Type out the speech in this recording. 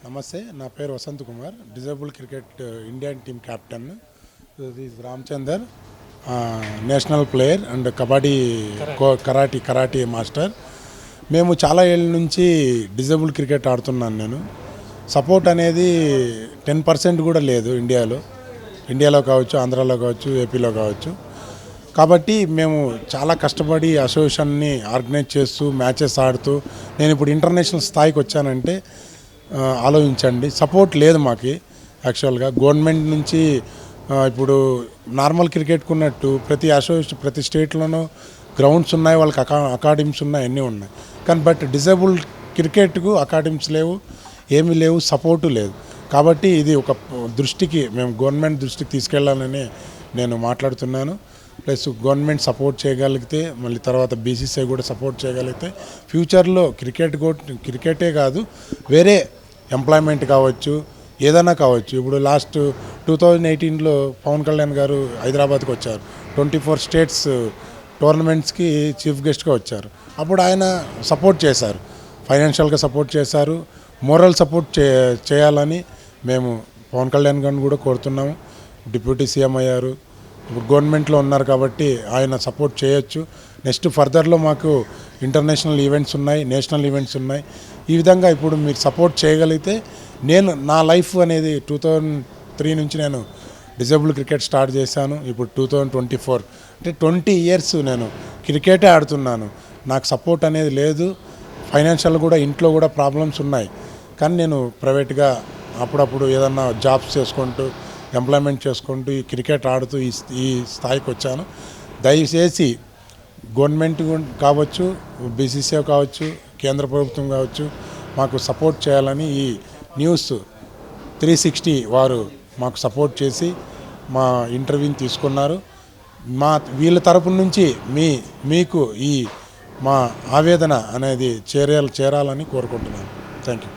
నమస్తే, నా పేరు Vasanth Kumar, disable cricket Indian team captain. This Ramachandar, national player and kabaddi karate master. మేము చాలా ఏళ్ళ నుంచి డిజేబుల్ క్రికెట్ ఆడుతున్నాను. నేను సపోర్ట్ అనేది 10% కూడా లేదు ఇండియాలో కావచ్చు, ఆంధ్రాలో కావచ్చు, ఏపీలో కావచ్చు. కాబట్టి మేము చాలా కష్టపడి అసోసియేషన్ని ఆర్గనైజ్ చేస్తూ మ్యాచెస్ ఆడుతూ నేను ఇప్పుడు ఇంటర్నేషనల్ స్థాయికి వచ్చానంటే ఆలోచించండి. సపోర్ట్ లేదు మాకు. యాక్చువల్గా గవర్నమెంట్ నుంచి ఇప్పుడు నార్మల్ క్రికెట్కు ఉన్నట్టు ప్రతి స్టేట్లోనూ గ్రౌండ్స్ ఉన్నాయి, వాళ్ళకి అకాడమీస్ ఉన్నాయి, అన్నీ ఉన్నాయి. కానీ బట్ డిజేబుల్ క్రికెట్కు అకాడమీస్ లేవు, ఏమీ లేవు, సపోర్టు లేదు. కాబట్టి ఇది ఒక మేము గవర్నమెంట్ దృష్టికి తీసుకెళ్లాలని నేను మాట్లాడుతున్నాను. ప్లస్ గవర్నమెంట్ సపోర్ట్ చేయగలిగితే, మళ్ళీ తర్వాత బీసీసీఐ కూడా సపోర్ట్ చేయగలిగితే ఫ్యూచర్లో క్రికెటే కాదు, వేరే ఎంప్లాయ్మెంట్ కావచ్చు, ఏదైనా కావచ్చు. ఇప్పుడు లాస్ట్ 2018లో పవన్ కళ్యాణ్ గారు హైదరాబాద్కి వచ్చారు. 24 స్టేట్స్ టోర్నమెంట్స్కి చీఫ్ గెస్ట్గా వచ్చారు. అప్పుడు ఆయన సపోర్ట్ చేశారు, ఫైనాన్షియల్గా సపోర్ట్ చేశారు, మోరల్ సపోర్ట్ చేయాలని మేము పవన్ కళ్యాణ్ గారిని కూడా కోరుతున్నాము. డిప్యూటీ సీఎం అయ్యారు, ఇప్పుడు గవర్నమెంట్లో ఉన్నారు కాబట్టి ఆయన సపోర్ట్ చేయొచ్చు. నెక్స్ట్ ఫర్దర్లో మాకు ఇంటర్నేషనల్ ఈవెంట్స్ ఉన్నాయి, నేషనల్ ఈవెంట్స్ ఉన్నాయి. ఈ విధంగా ఇప్పుడు మీరు సపోర్ట్ చేయగలిగితే నా లైఫ్ అనేది 2003 నుంచి నేను డిజేబుల్ క్రికెట్ స్టార్ట్ చేశాను. ఇప్పుడు 2024 అంటే 20 ఇయర్స్ నేను క్రికెటే ఆడుతున్నాను. నాకు సపోర్ట్ అనేది లేదు. ఫైనాన్షియల్ కూడా ఇంట్లో కూడా ప్రాబ్లమ్స్ ఉన్నాయి. కానీ నేను ప్రైవేట్గా అప్పుడప్పుడు ఏదన్నా జాబ్స్ చేసుకుంటూ ఎంప్లాయ్మెంట్ చేసుకుంటూ ఈ క్రికెట్ ఆడుతూ ఈ స్థాయికి వచ్చాను. దయచేసి గవర్నమెంట్ కావచ్చు, బీసీసీఐ కావచ్చు, కేంద్ర ప్రభుత్వం కావచ్చు, మాకు సపోర్ట్ చేయాలని ఈ న్యూస్ 360 వారు మాకు సపోర్ట్ చేసి మా ఇంటర్వ్యూని తీసుకున్నారు. వీళ్ళ తరపు నుంచి మీకు ఈ మా ఆవేదన అనేది చేరాలని కోరుకుంటున్నాను. Thank you.